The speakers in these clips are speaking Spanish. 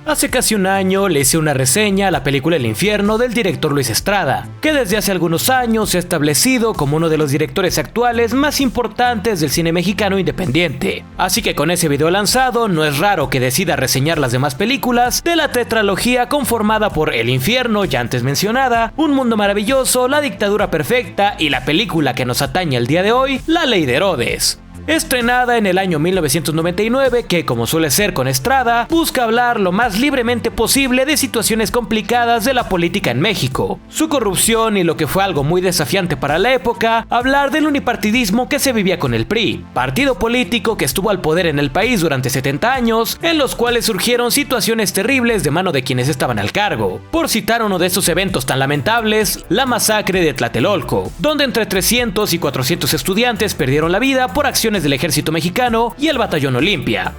Hace casi un año le hice una reseña a la película El Infierno del director Luis Estrada, que desde hace algunos años se ha establecido como uno de los directores actuales más importantes del cine mexicano independiente. Así que con ese video lanzado, no es raro que decida reseñar las demás películas de la tetralogía conformada por El Infierno, ya antes mencionada, Un Mundo Maravilloso, La Dictadura Perfecta y la película que nos atañe el día de hoy, La Ley de Herodes. Estrenada en el año 1999, que como suele ser con Estrada, busca hablar lo más libremente posible de situaciones complicadas de la política en México, su corrupción y lo que fue algo muy desafiante para la época, hablar del unipartidismo que se vivía con el PRI, partido político que estuvo al poder en el país durante 70 años, en los cuales surgieron situaciones terribles de mano de quienes estaban al cargo. Por citar uno de estos eventos tan lamentables, la masacre de Tlatelolco, donde entre 300 y 400 estudiantes perdieron la vida por acciones del ejército mexicano y el batallón Olimpia.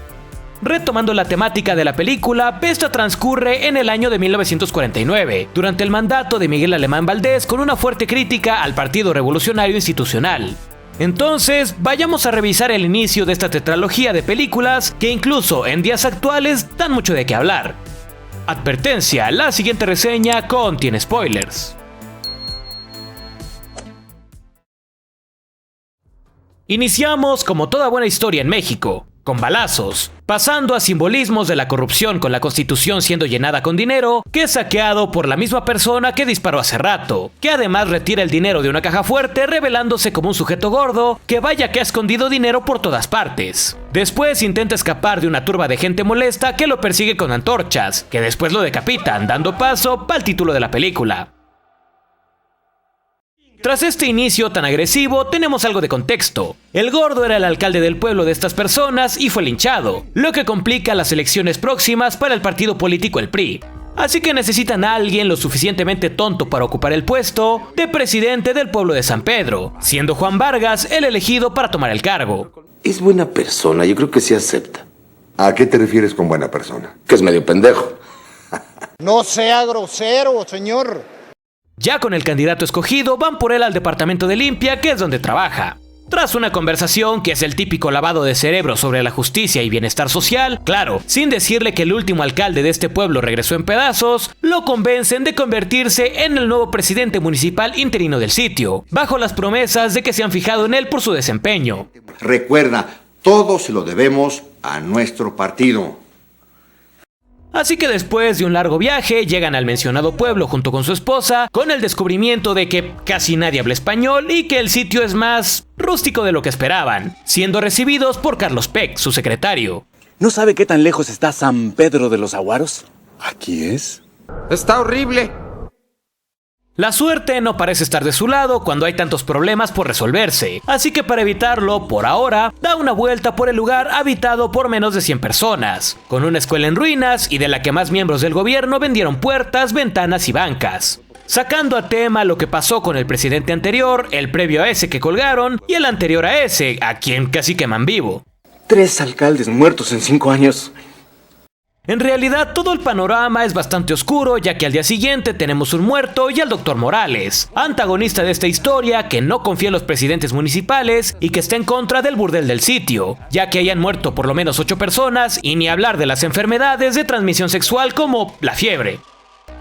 Retomando la temática de la película, esta transcurre en el año de 1949, durante el mandato de Miguel Alemán Valdés, con una fuerte crítica al Partido Revolucionario Institucional. Entonces, vayamos a revisar el inicio de esta tetralogía de películas que incluso en días actuales dan mucho de qué hablar. Advertencia, la siguiente reseña contiene spoilers. Iniciamos como toda buena historia en México, con balazos, pasando a simbolismos de la corrupción con la Constitución siendo llenada con dinero, que es saqueado por la misma persona que disparó hace rato, que además retira el dinero de una caja fuerte revelándose como un sujeto gordo, que vaya que ha escondido dinero por todas partes. Después intenta escapar de una turba de gente molesta que lo persigue con antorchas, que después lo decapitan, dando paso para el título de la película. Tras este inicio tan agresivo, tenemos algo de contexto. El gordo era el alcalde del pueblo de estas personas y fue linchado, lo que complica las elecciones próximas para el partido político el PRI. Así que necesitan a alguien lo suficientemente tonto para ocupar el puesto de presidente del pueblo de San Pedro, siendo Juan Vargas el elegido para tomar el cargo. Es buena persona, yo creo que sí acepta. ¿A qué te refieres con buena persona? Que es medio pendejo. No sea grosero, señor. Ya con el candidato escogido, van por él al departamento de limpia, que es donde trabaja. Tras una conversación que es el típico lavado de cerebro sobre la justicia y bienestar social, claro, sin decirle que el último alcalde de este pueblo regresó en pedazos, lo convencen de convertirse en el nuevo presidente municipal interino del sitio, bajo las promesas de que se han fijado en él por su desempeño. Recuerda, todo se lo debemos a nuestro partido. Así que después de un largo viaje, llegan al mencionado pueblo junto con su esposa, con el descubrimiento de que casi nadie habla español y que el sitio es más rústico de lo que esperaban, siendo recibidos por Carlos Peck, su secretario. ¿No sabe qué tan lejos está San Pedro de los Aguaros? ¿Aquí es? Está horrible. La suerte no parece estar de su lado cuando hay tantos problemas por resolverse, así que para evitarlo, por ahora, da una vuelta por el lugar habitado por menos de 100 personas, con una escuela en ruinas y de la que más miembros del gobierno vendieron puertas, ventanas y bancas. Sacando a tema lo que pasó con el presidente anterior, el previo a ese que colgaron y el anterior a ese, a quien casi queman vivo. 3 alcaldes muertos en 5 años. En realidad todo el panorama es bastante oscuro, ya que al día siguiente tenemos un muerto y al Dr. Morales, antagonista de esta historia que no confía en los presidentes municipales y que está en contra del burdel del sitio, ya que hayan muerto por lo menos 8 personas y ni hablar de las enfermedades de transmisión sexual como la fiebre.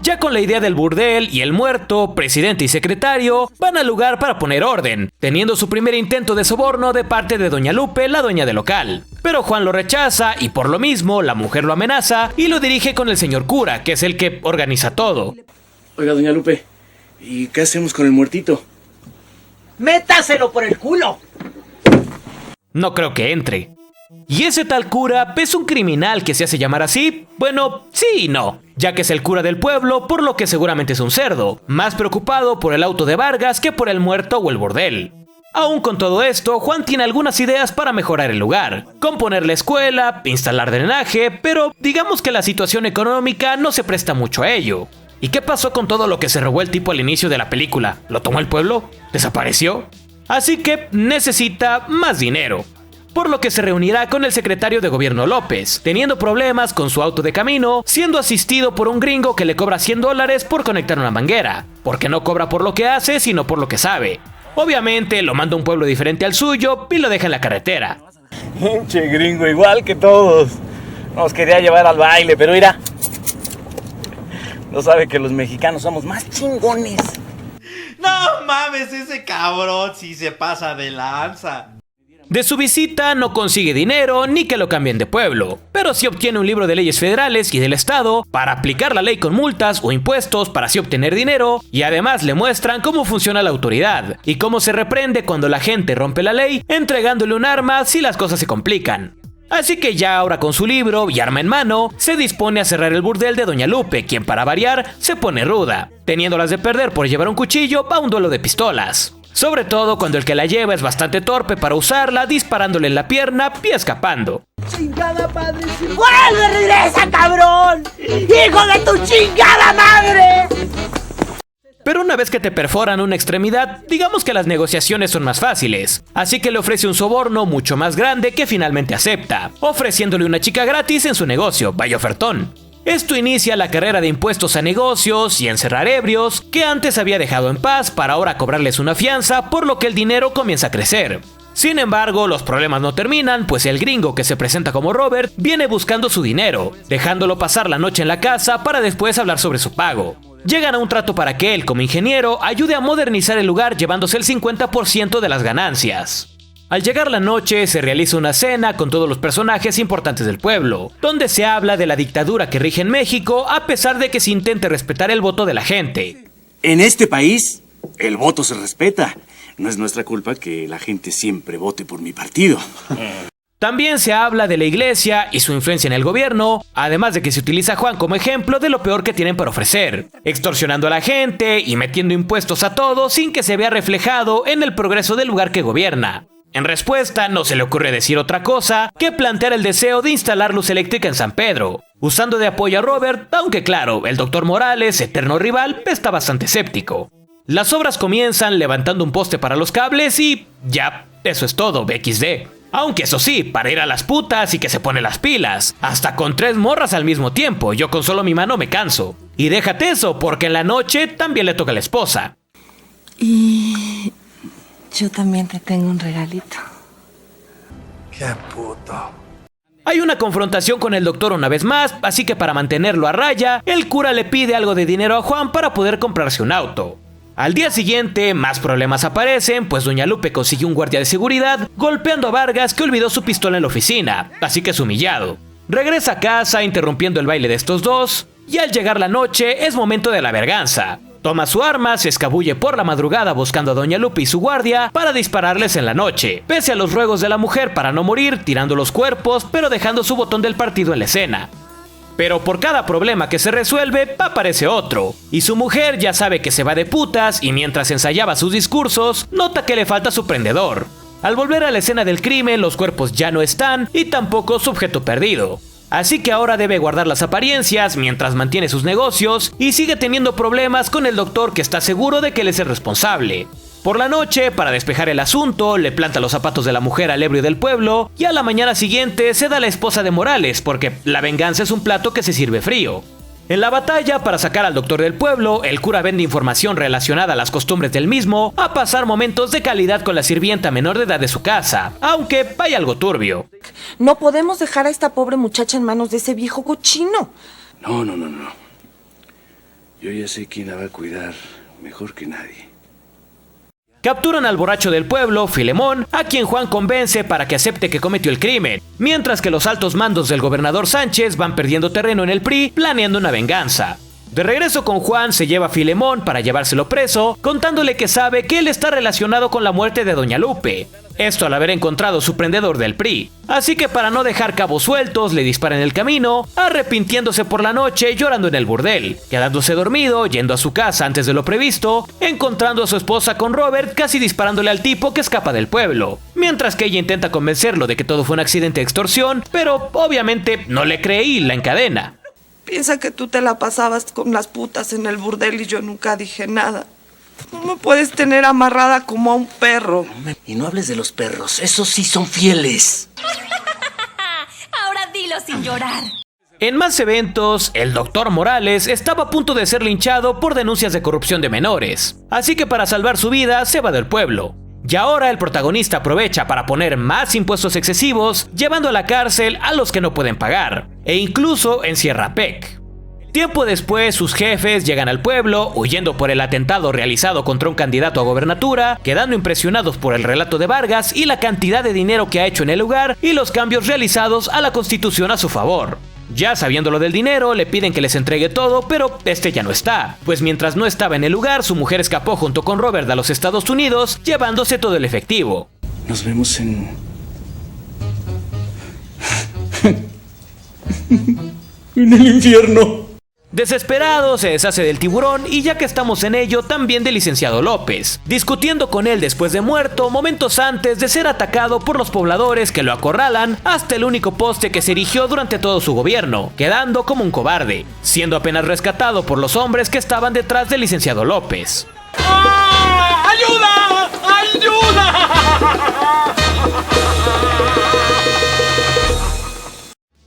Ya con la idea del burdel y el muerto, presidente y secretario van al lugar para poner orden, teniendo su primer intento de soborno de parte de doña Lupe, la dueña del local. Pero Juan lo rechaza y por lo mismo la mujer lo amenaza y lo dirige con el señor cura, que es el que organiza todo. Oiga, doña Lupe, ¿y qué hacemos con el muertito? ¡Métaselo por el culo! No creo que entre. ¿Y ese tal cura es un criminal que se hace llamar así? Bueno, sí y no, ya que es el cura del pueblo, por lo que seguramente es un cerdo, más preocupado por el auto de Vargas que por el muerto o el bordel. Aún con todo esto, Juan tiene algunas ideas para mejorar el lugar, componer la escuela, instalar drenaje, pero digamos que la situación económica no se presta mucho a ello. ¿Y qué pasó con todo lo que se robó el tipo al inicio de la película? ¿Lo tomó el pueblo? ¿Desapareció? Así que necesita más dinero. por lo que se reunirá con el secretario de gobierno López, teniendo problemas con su auto de camino, siendo asistido por un gringo que le cobra $100 por conectar una manguera, porque no cobra por lo que hace, sino por lo que sabe. Obviamente lo manda a un pueblo diferente al suyo y lo deja en la carretera. Pinche gringo, igual que todos. Nos quería llevar al baile, pero mira, no sabe que los mexicanos somos más chingones. No mames, ese cabrón sí se pasa de lanza. De su visita no consigue dinero ni que lo cambien de pueblo, pero sí obtiene un libro de leyes federales y del estado para aplicar la ley con multas o impuestos para así obtener dinero, y además le muestran cómo funciona la autoridad y cómo se reprende cuando la gente rompe la ley, entregándole un arma si las cosas se complican. Así que ya ahora con su libro y arma en mano, se dispone a cerrar el burdel de Doña Lupe, quien para variar se pone ruda, teniéndolas de perder por llevar un cuchillo a un duelo de pistolas. Sobre todo cuando el que la lleva es bastante torpe para usarla, disparándole en la pierna y escapando. ¡Chingada madre! ¡Vuelve, regresa, cabrón! ¡Hijo de tu chingada madre! Pero una vez que te perforan una extremidad, digamos que las negociaciones son más fáciles, así que le ofrece un soborno mucho más grande que finalmente acepta, ofreciéndole una chica gratis en su negocio, vaya ofertón. Esto inicia la carrera de impuestos a negocios y encerrar ebrios, que antes había dejado en paz para ahora cobrarles una fianza, por lo que el dinero comienza a crecer. Sin embargo, los problemas no terminan, pues el gringo que se presenta como Robert viene buscando su dinero, dejándolo pasar la noche en la casa para después hablar sobre su pago. Llegan a un trato para que él, como ingeniero, ayude a modernizar el lugar llevándose el 50% de las ganancias. Al llegar la noche, se realiza una cena con todos los personajes importantes del pueblo, donde se habla de la dictadura que rige en México a pesar de que se intente respetar el voto de la gente. En este país, el voto se respeta. No es nuestra culpa que la gente siempre vote por mi partido. También se habla de la iglesia y su influencia en el gobierno, además de que se utiliza a Juan como ejemplo de lo peor que tienen para ofrecer, extorsionando a la gente y metiendo impuestos a todo sin que se vea reflejado en el progreso del lugar que gobierna. En respuesta, no se le ocurre decir otra cosa que plantear el deseo de instalar luz eléctrica en San Pedro, usando de apoyo a Robert, aunque claro, el Dr. Morales, eterno rival, está bastante escéptico. Las obras comienzan levantando un poste para los cables y ya, eso es todo, XD. Aunque eso sí, para ir a las putas y que se pone las pilas, hasta con 3 morras al mismo tiempo, yo con solo mi mano me canso. Y déjate eso, porque en la noche también le toca a la esposa. Y yo también te tengo un regalito. ¡Qué puto! Hay una confrontación con el doctor una vez más, así que para mantenerlo a raya, el cura le pide algo de dinero a Juan para poder comprarse un auto. Al día siguiente, más problemas aparecen, pues Doña Lupe consiguió un guardia de seguridad golpeando a Vargas que olvidó su pistola en la oficina, así que es humillado. Regresa a casa interrumpiendo el baile de estos dos, y al llegar la noche es momento de la venganza. Toma su arma, se escabulle por la madrugada buscando a Doña Lupe y su guardia para dispararles en la noche, pese a los ruegos de la mujer para no morir, tirando los cuerpos, pero dejando su botón del partido en la escena. Pero por cada problema que se resuelve, aparece otro, y su mujer ya sabe que se va de putas y mientras ensayaba sus discursos, nota que le falta su prendedor. Al volver a la escena del crimen, los cuerpos ya no están y tampoco su objeto perdido. Así que ahora debe guardar las apariencias mientras mantiene sus negocios y sigue teniendo problemas con el doctor que está seguro de que él es el responsable. Por la noche, para despejar el asunto, le planta los zapatos de la mujer al ebrio del pueblo y a la mañana siguiente se da a la esposa de Morales porque la venganza es un plato que se sirve frío. En la batalla para sacar al doctor del pueblo, el cura vende información relacionada a las costumbres del mismo a pasar momentos de calidad con la sirvienta menor de edad de su casa, aunque hay algo turbio. No podemos dejar a esta pobre muchacha en manos de ese viejo cochino. No. Yo ya sé quién la va a cuidar mejor que nadie. Capturan al borracho del pueblo, Filemón, a quien Juan convence para que acepte que cometió el crimen, mientras que los altos mandos del gobernador Sánchez van perdiendo terreno en el PRI, planeando una venganza. De regreso con Juan se lleva a Filemón para llevárselo preso, contándole que sabe que él está relacionado con la muerte de Doña Lupe. Esto al haber encontrado su prendedor del PRI. Así que para no dejar cabos sueltos, le dispara en el camino, arrepintiéndose por la noche y llorando en el burdel, quedándose dormido, yendo a su casa antes de lo previsto, encontrando a su esposa con Robert casi disparándole al tipo que escapa del pueblo. Mientras que ella intenta convencerlo de que todo fue un accidente de extorsión, pero obviamente no le cree y la encadena. Piensa que tú te la pasabas con las putas en el burdel y yo nunca dije nada. No me puedes tener amarrada como a un perro. Y no hables de los perros, esos sí son fieles. Ahora dilo sin llorar. En más eventos, el Dr. Morales estaba a punto de ser linchado por denuncias de corrupción de menores, así que para salvar su vida se va del pueblo. Y ahora el protagonista aprovecha para poner más impuestos excesivos, llevando a la cárcel a los que no pueden pagar, e incluso encierra a Peck. Tiempo después, sus jefes llegan al pueblo, huyendo por el atentado realizado contra un candidato a gobernatura, quedando impresionados por el relato de Vargas y la cantidad de dinero que ha hecho en el lugar y los cambios realizados a la constitución a su favor. Ya sabiendo lo del dinero, le piden que les entregue todo, pero este ya no está, pues mientras no estaba en el lugar, su mujer escapó junto con Robert a los Estados Unidos, llevándose todo el efectivo. Nos vemos en el infierno. Desesperado, se deshace del tiburón y ya que estamos en ello, también del licenciado López, discutiendo con él después de muerto, momentos antes de ser atacado por los pobladores que lo acorralan hasta el único poste que se erigió durante todo su gobierno, quedando como un cobarde, siendo apenas rescatado por los hombres que estaban detrás del licenciado López. ¡Ah! ¡Ayuda! ¡Ayuda!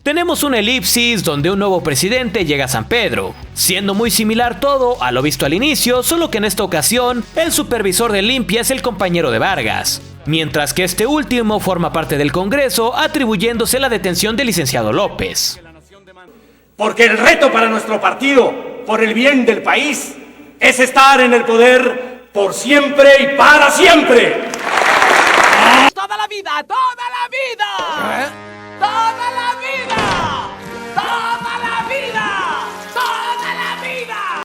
Tenemos una elipsis donde un nuevo presidente llega a San Pedro, siendo muy similar todo a lo visto al inicio, solo que en esta ocasión el supervisor de limpia es el compañero de Vargas, mientras que este último forma parte del Congreso atribuyéndose la detención del licenciado López. Porque el reto para nuestro partido, por el bien del país, es estar en el poder por siempre y para siempre. ¡Toda la vida! ¡Toda la vida! ¡Toda la vida! ¡Toda la vida! ¡Toda la vida!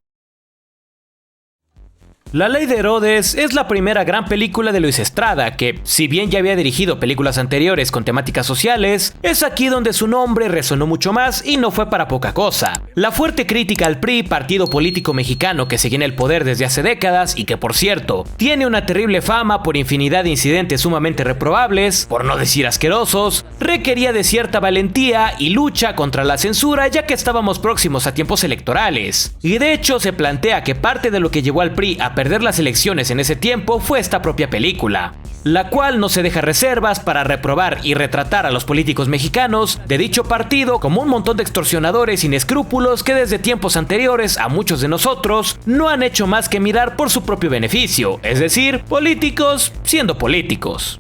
La Ley de Herodes es la primera gran película de Luis Estrada, que, si bien ya había dirigido películas anteriores con temáticas sociales, es aquí donde su nombre resonó mucho más y no fue para poca cosa. La fuerte crítica al PRI, partido político mexicano que seguía en el poder desde hace décadas y que, por cierto, tiene una terrible fama por infinidad de incidentes sumamente reprobables, por no decir asquerosos, requería de cierta valentía y lucha contra la censura ya que estábamos próximos a tiempos electorales. Y de hecho se plantea que parte de lo que llevó al PRI a perder las elecciones en ese tiempo fue esta propia película, la cual no se deja reservas para reprobar y retratar a los políticos mexicanos de dicho partido como un montón de extorsionadores sin escrúpulos que desde tiempos anteriores a muchos de nosotros no han hecho más que mirar por su propio beneficio, es decir, políticos siendo políticos.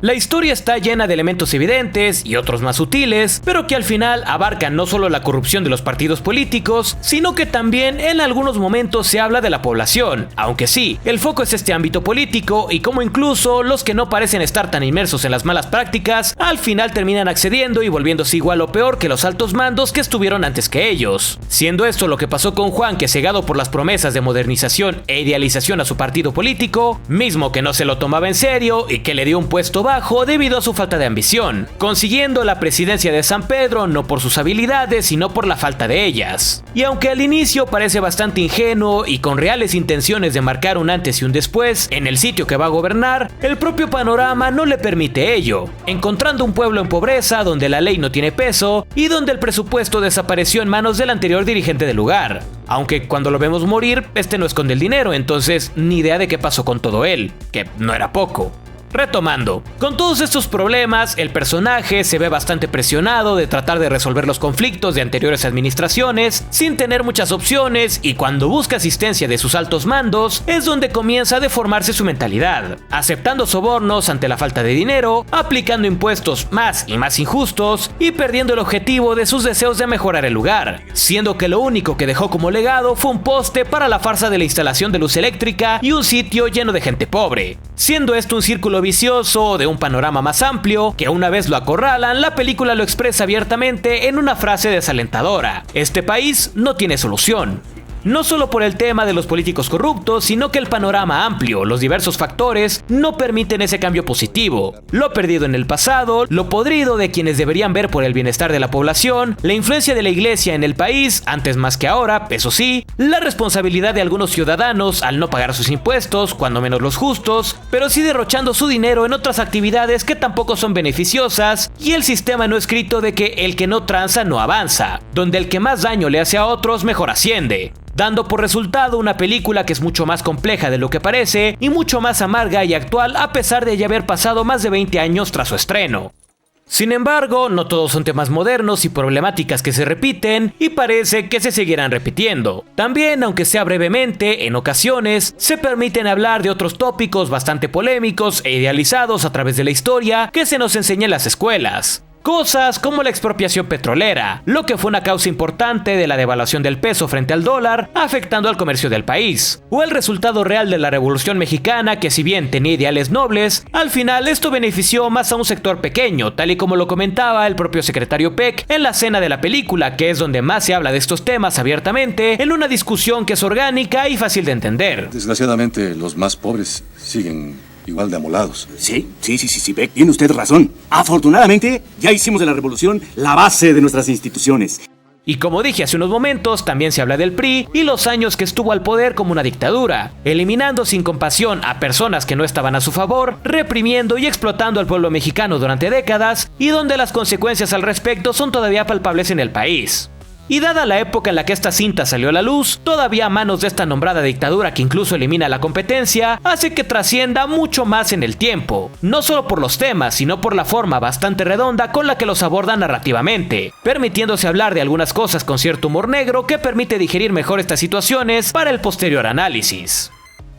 La historia está llena de elementos evidentes y otros más sutiles, pero que al final abarcan no solo la corrupción de los partidos políticos, sino que también en algunos momentos se habla de la población, aunque sí, el foco es este ámbito político y cómo incluso los que no parecen estar tan inmersos en las malas prácticas, al final terminan accediendo y volviéndose igual o peor que los altos mandos que estuvieron antes que ellos. Siendo esto lo que pasó con Juan, que cegado por las promesas de modernización e idealización a su partido político, mismo que no se lo tomaba en serio y que le dio un puesto bajo debido a su falta de ambición, consiguiendo la presidencia de San Pedro no por sus habilidades sino por la falta de ellas. Y aunque al inicio parece bastante ingenuo y con reales intenciones de marcar un antes y un después en el sitio que va a gobernar, el propio panorama no le permite ello, encontrando un pueblo en pobreza donde la ley no tiene peso y donde el presupuesto desapareció en manos del anterior dirigente del lugar. Aunque cuando lo vemos morir, este no esconde el dinero, entonces ni idea de qué pasó con todo él, que no era poco. Retomando, con todos estos problemas, el personaje se ve bastante presionado de tratar de resolver los conflictos de anteriores administraciones sin tener muchas opciones, y cuando busca asistencia de sus altos mandos es donde comienza a deformarse su mentalidad, aceptando sobornos ante la falta de dinero, aplicando impuestos más y más injustos y perdiendo el objetivo de sus deseos de mejorar el lugar, siendo que lo único que dejó como legado fue un poste para la farsa de la instalación de luz eléctrica y un sitio lleno de gente pobre, siendo esto un círculo vicioso de un panorama más amplio que una vez lo acorralan, la película lo expresa abiertamente en una frase desalentadora: este país no tiene solución. No solo por el tema de los políticos corruptos, sino que el panorama amplio, los diversos factores, no permiten ese cambio positivo. Lo perdido en el pasado, lo podrido de quienes deberían ver por el bienestar de la población, la influencia de la iglesia en el país, antes más que ahora, eso sí, la responsabilidad de algunos ciudadanos al no pagar sus impuestos, cuando menos los justos, pero sí derrochando su dinero en otras actividades que tampoco son beneficiosas, y el sistema no escrito de que el que no tranza no avanza, donde el que más daño le hace a otros mejor asciende. dando por resultado una película que es mucho más compleja de lo que parece y mucho más amarga y actual a pesar de ya haber pasado más de 20 años tras su estreno. Sin embargo, no todos son temas modernos y problemáticas que se repiten y parece que se seguirán repitiendo. También, aunque sea brevemente, en ocasiones, se permiten hablar de otros tópicos bastante polémicos e idealizados a través de la historia que se nos enseña en las escuelas. Cosas como la expropiación petrolera, lo que fue una causa importante de la devaluación del peso frente al dólar, afectando al comercio del país, o el resultado real de la Revolución Mexicana que, si bien tenía ideales nobles, al final esto benefició más a un sector pequeño, tal y como lo comentaba el propio secretario Peck en la escena de la película, que es donde más se habla de estos temas abiertamente, en una discusión que es orgánica y fácil de entender. Desgraciadamente, los más pobres siguen igual de amolados. Sí, Beck, tiene usted razón. Afortunadamente, ya hicimos de la revolución la base de nuestras instituciones. Y como dije hace unos momentos, también se habla del PRI y los años que estuvo al poder como una dictadura, eliminando sin compasión a personas que no estaban a su favor, reprimiendo y explotando al pueblo mexicano durante décadas, y donde las consecuencias al respecto son todavía palpables en el país. Y dada la época en la que esta cinta salió a la luz, todavía a manos de esta nombrada dictadura que incluso elimina la competencia, hace que trascienda mucho más en el tiempo, no solo por los temas, sino por la forma bastante redonda con la que los abordan narrativamente, permitiéndose hablar de algunas cosas con cierto humor negro que permite digerir mejor estas situaciones para el posterior análisis.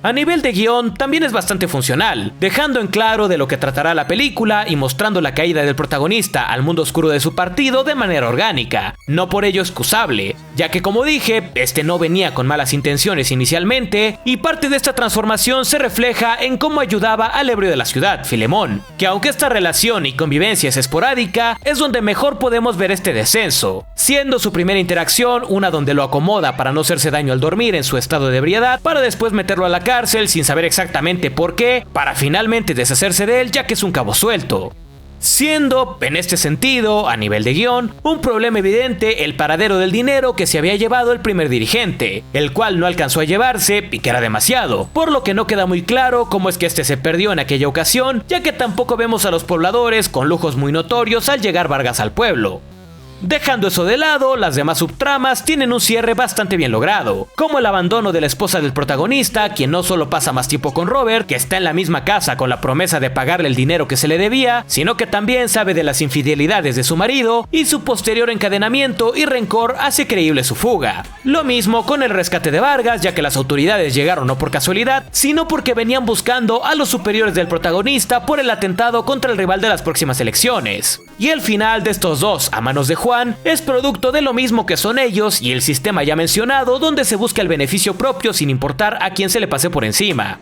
A nivel de guión, también es bastante funcional, dejando en claro de lo que tratará la película y mostrando la caída del protagonista al mundo oscuro de su partido de manera orgánica, no por ello excusable, ya que como dije, este no venía con malas intenciones inicialmente, y parte de esta transformación se refleja en cómo ayudaba al ebrio de la ciudad, Filemón, que aunque esta relación y convivencia es esporádica, es donde mejor podemos ver este descenso, siendo su primera interacción una donde lo acomoda para no hacerse daño al dormir en su estado de ebriedad, para después meterlo a la cárcel sin saber exactamente por qué, para finalmente deshacerse de él ya que es un cabo suelto. Siendo, en este sentido, a nivel de guión, un problema evidente el paradero del dinero que se había llevado el primer dirigente, el cual no alcanzó a llevarse y que era demasiado, por lo que no queda muy claro cómo es que este se perdió en aquella ocasión, ya que tampoco vemos a los pobladores con lujos muy notorios al llegar Vargas al pueblo. Dejando eso de lado, las demás subtramas tienen un cierre bastante bien logrado, como el abandono de la esposa del protagonista, quien no solo pasa más tiempo con Robert, que está en la misma casa con la promesa de pagarle el dinero que se le debía, sino que también sabe de las infidelidades de su marido, y su posterior encadenamiento y rencor hace creíble su fuga. Lo mismo con el rescate de Vargas, ya que las autoridades llegaron no por casualidad, sino porque venían buscando a los superiores del protagonista por el atentado contra el rival de las próximas elecciones. Y el final de estos dos, a manos de Juan, es producto de lo mismo que son ellos y el sistema ya mencionado, donde se busca el beneficio propio sin importar a quién se le pase por encima.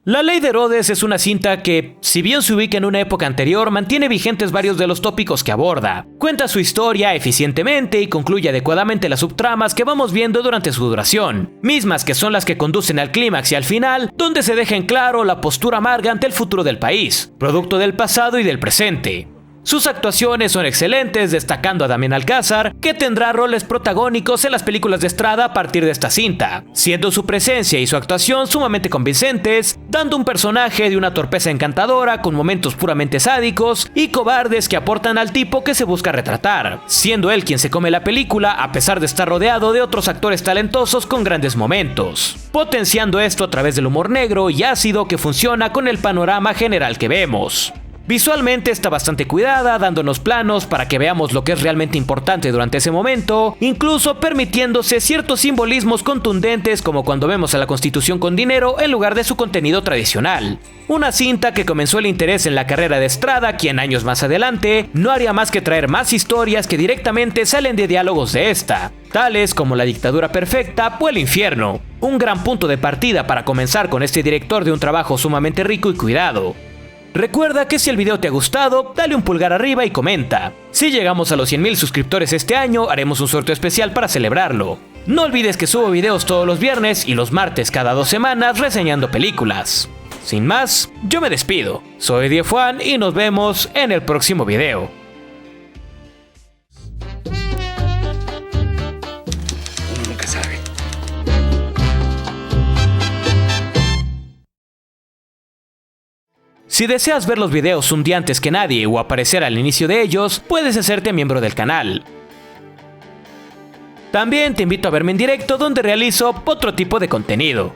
La Ley de Herodes es una cinta que, si bien se ubica en una época anterior, mantiene vigentes varios de los tópicos que aborda. Cuenta su historia eficientemente y concluye adecuadamente las subtramas que vamos viendo durante su duración, mismas que son las que conducen al clímax y al final, donde se deja en claro la postura amarga ante el futuro del país, producto del pasado y del presente. Sus actuaciones son excelentes, destacando a Damián Alcázar, que tendrá roles protagónicos en las películas de Estrada a partir de esta cinta, siendo su presencia y su actuación sumamente convincentes, dando un personaje de una torpeza encantadora con momentos puramente sádicos y cobardes que aportan al tipo que se busca retratar, siendo él quien se come la película a pesar de estar rodeado de otros actores talentosos con grandes momentos, potenciando esto a través del humor negro y ácido que funciona con el panorama general que vemos. Visualmente está bastante cuidada, dándonos planos para que veamos lo que es realmente importante durante ese momento, incluso permitiéndose ciertos simbolismos contundentes como cuando vemos a la Constitución con dinero en lugar de su contenido tradicional. Una cinta que comenzó el interés en la carrera de Estrada, quien años más adelante no haría más que traer más historias que directamente salen de diálogos de esta, tales como La dictadura perfecta o El infierno, un gran punto de partida para comenzar con este director de un trabajo sumamente rico y cuidado. Recuerda que si el video te ha gustado, dale un pulgar arriba y comenta. Si llegamos a los 100,000 suscriptores este año, haremos un sorteo especial para celebrarlo. No olvides que subo videos todos los viernes y los martes cada 2 semanas reseñando películas. Sin más, yo me despido. Soy Diego Juan y nos vemos en el próximo video. Uno nunca sabe. Si deseas ver los videos un día antes que nadie o aparecer al inicio de ellos, puedes hacerte miembro del canal. También te invito a verme en directo donde realizo otro tipo de contenido.